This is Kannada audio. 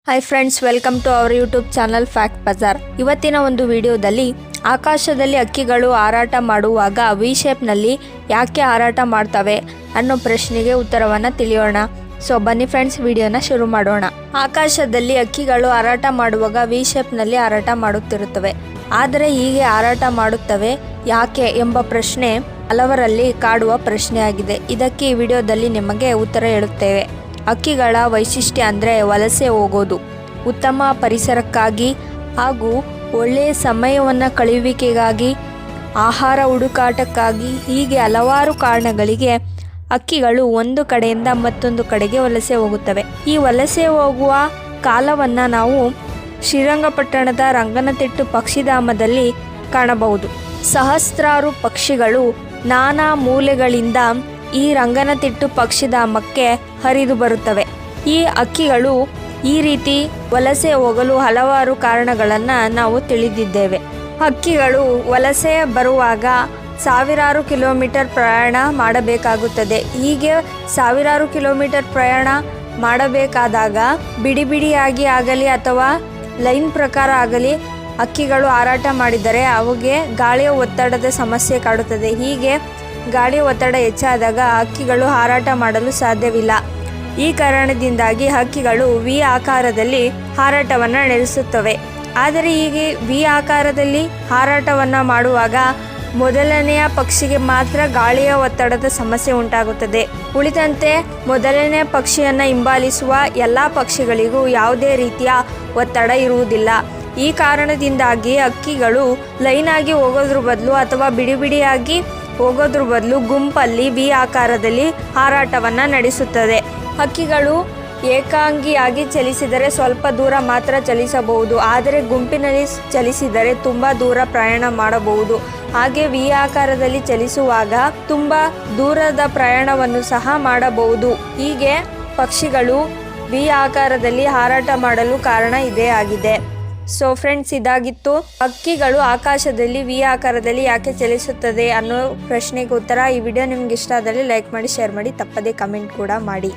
Hi friends, welcome to our YouTube channel Fact Bazaar. ಇವತ್ತಿನ ಒಂದು ವಿಡಿಯೋದಲ್ಲಿ ಆಕಾಶದಲ್ಲಿ ಹಕ್ಕಿಗಳು ಹಾರಾಟ ಮಾಡುವಾಗ ವಿ ಶೇಪ್ನಲ್ಲಿ ಯಾಕೆ ಹಾರಾಟ ಮಾಡ್ತವೆ ಅನ್ನೋ ಪ್ರಶ್ನೆಗೆ ಉತ್ತರವನ್ನು ತಿಳಿಯೋಣ. ಸೊ ಬನ್ನಿ ಫ್ರೆಂಡ್ಸ್, ವಿಡಿಯೋನ ಶುರು ಮಾಡೋಣ. ಆಕಾಶದಲ್ಲಿ ಹಕ್ಕಿಗಳು ಹಾರಾಟ ಮಾಡುವಾಗ ವಿ ಶೇಪ್ನಲ್ಲಿ ಹಾರಾಟ ಮಾಡುತ್ತಿರುತ್ತವೆ. ಆದರೆ ಹೀಗೆ ಹಾರಾಟ ಮಾಡುತ್ತವೆ ಯಾಕೆ ಎಂಬ ಪ್ರಶ್ನೆ ಹಲವರಲ್ಲಿ ಕಾಡುವ ಪ್ರಶ್ನೆಯಾಗಿದೆ. ಇದಕ್ಕೆ ಈ ವಿಡಿಯೋದಲ್ಲಿ ನಿಮಗೆ ಉತ್ತರ ಹೇಳುತ್ತೇವೆ. ಹಕ್ಕಿಗಳ ವೈಶಿಷ್ಟ್ಯ ಅಂದರೆ ವಲಸೆ ಹೋಗೋದು, ಉತ್ತಮ ಪರಿಸರಕ್ಕಾಗಿ ಹಾಗೂ ಒಳ್ಳೆಯ ಸಮಯವನ್ನು ಕಳೆಯುವಿಕೆಗಾಗಿ, ಆಹಾರ ಹುಡುಕಾಟಕ್ಕಾಗಿ, ಹೀಗೆ ಹಲವಾರು ಕಾರಣಗಳಿಗೆ ಹಕ್ಕಿಗಳು ಒಂದು ಕಡೆಯಿಂದ ಮತ್ತೊಂದು ಕಡೆಗೆ ವಲಸೆ ಹೋಗುತ್ತವೆ. ಈ ವಲಸೆ ಹೋಗುವ ಕಾಲವನ್ನು ನಾವು ಶ್ರೀರಂಗಪಟ್ಟಣದ ರಂಗನತಿಟ್ಟು ಪಕ್ಷಿಧಾಮದಲ್ಲಿ ಕಾಣಬಹುದು. ಸಹಸ್ರಾರು ಪಕ್ಷಿಗಳು ನಾನಾ ಮೂಲೆಗಳಿಂದ ಈ ರಂಗನತಿಟ್ಟು ಪಕ್ಷಿಧಾಮಕ್ಕೆ ಹರಿದು ಬರುತ್ತವೆ. ಈ ಹಕ್ಕಿಗಳು ಈ ರೀತಿ ವಲಸೆ ಹೋಗಲು ಹಲವಾರು ಕಾರಣಗಳನ್ನು ನಾವು ತಿಳಿದಿದ್ದೇವೆ. ಹಕ್ಕಿಗಳು ವಲಸೆ ಬರುವಾಗ ಸಾವಿರಾರು ಕಿಲೋಮೀಟರ್ ಪ್ರಯಾಣ ಮಾಡಬೇಕಾಗುತ್ತದೆ. ಹೀಗೆ ಸಾವಿರಾರು ಕಿಲೋಮೀಟರ್ ಪ್ರಯಾಣ ಮಾಡಬೇಕಾದಾಗ ಬಿಡಿಯಾಗಿ ಆಗಲಿ ಅಥವಾ ಲೈನ್ ಪ್ರಕಾರ ಆಗಲಿ ಹಕ್ಕಿಗಳು ಹಾರಾಟ ಮಾಡಿದರೆ ಅವುಗೆ ಗಾಳಿಯ ಒತ್ತಡದ ಸಮಸ್ಯೆ ಕಾಡುತ್ತದೆ. ಹೀಗೆ ಗಾಳಿಯ ಒತ್ತಡ ಹೆಚ್ಚಾದಾಗ ಹಕ್ಕಿಗಳು ಹಾರಾಟ ಮಾಡಲು ಸಾಧ್ಯವಿಲ್ಲ. ಈ ಕಾರಣದಿಂದಾಗಿ ಹಕ್ಕಿಗಳು ವಿ ಆಕಾರದಲ್ಲಿ ಹಾರಾಟವನ್ನು ನಡೆಸುತ್ತವೆ. ಆದರೆ ಹೀಗೆ ವಿ ಆಕಾರದಲ್ಲಿ ಹಾರಾಟವನ್ನು ಮಾಡುವಾಗ ಮೊದಲನೆಯ ಪಕ್ಷಿಗೆ ಮಾತ್ರ ಗಾಳಿಯ ಒತ್ತಡದ ಸಮಸ್ಯೆ ಉಂಟಾಗುತ್ತದೆ. ಉಳಿದಂತೆ ಮೊದಲನೇ ಪಕ್ಷಿಯನ್ನು ಹಿಂಬಾಲಿಸುವ ಎಲ್ಲ ಪಕ್ಷಿಗಳಿಗೂ ಯಾವುದೇ ರೀತಿಯ ಒತ್ತಡ ಇರುವುದಿಲ್ಲ. ಈ ಕಾರಣದಿಂದಾಗಿ ಹಕ್ಕಿಗಳು ಲೈನ್ ಆಗಿ ಹೋಗೋದ್ರ ಬದಲು ಅಥವಾ ಬಿಡಿಯಾಗಿ ಹೋಗೋದ್ರ ಬದಲು ಗುಂಪಲ್ಲಿ ವಿ ಆಕಾರದಲ್ಲಿ ಹಾರಾಟವನ್ನು ನಡೆಸುತ್ತದೆ. ಹಕ್ಕಿಗಳು ಏಕಾಂಗಿಯಾಗಿ ಚಲಿಸಿದರೆ ಸ್ವಲ್ಪ ದೂರ ಮಾತ್ರ ಚಲಿಸಬಹುದು. ಆದರೆ ಗುಂಪಿನಲ್ಲಿ ಚಲಿಸಿದರೆ ತುಂಬ ದೂರ ಪ್ರಯಾಣ ಮಾಡಬಹುದು. ಹಾಗೆ ವಿ ಆಕಾರದಲ್ಲಿ ಚಲಿಸುವಾಗ ತುಂಬ ದೂರದ ಪ್ರಯಾಣವನ್ನು ಸಹ ಮಾಡಬಹುದು. ಹೀಗೆ ಪಕ್ಷಿಗಳು ವಿ ಆಕಾರದಲ್ಲಿ ಹಾರಾಟ ಮಾಡಲು ಕಾರಣ ಇದೇ ಆಗಿದೆ. ಸೊ ಫ್ರೆಂಡ್ಸ್, ಇದಾಗಿತ್ತು ಹಕ್ಕಿಗಳು ಆಕಾಶದಲ್ಲಿ ವಿ ಆಕಾರದಲ್ಲಿ ಯಾಕೆ ಚಲಿಸುತ್ತದೆ ಅನ್ನೋ ಪ್ರಶ್ನೆಗೆ ಉತ್ತರ. ಈ ವಿಡಿಯೋ ನಿಮ್ಗೆ ಇಷ್ಟ ಆದಲ್ಲಿ ಲೈಕ್ ಮಾಡಿ, ಶೇರ್ ಮಾಡಿ, ತಪ್ಪದೇ ಕಮೆಂಟ್ ಕೂಡ ಮಾಡಿ.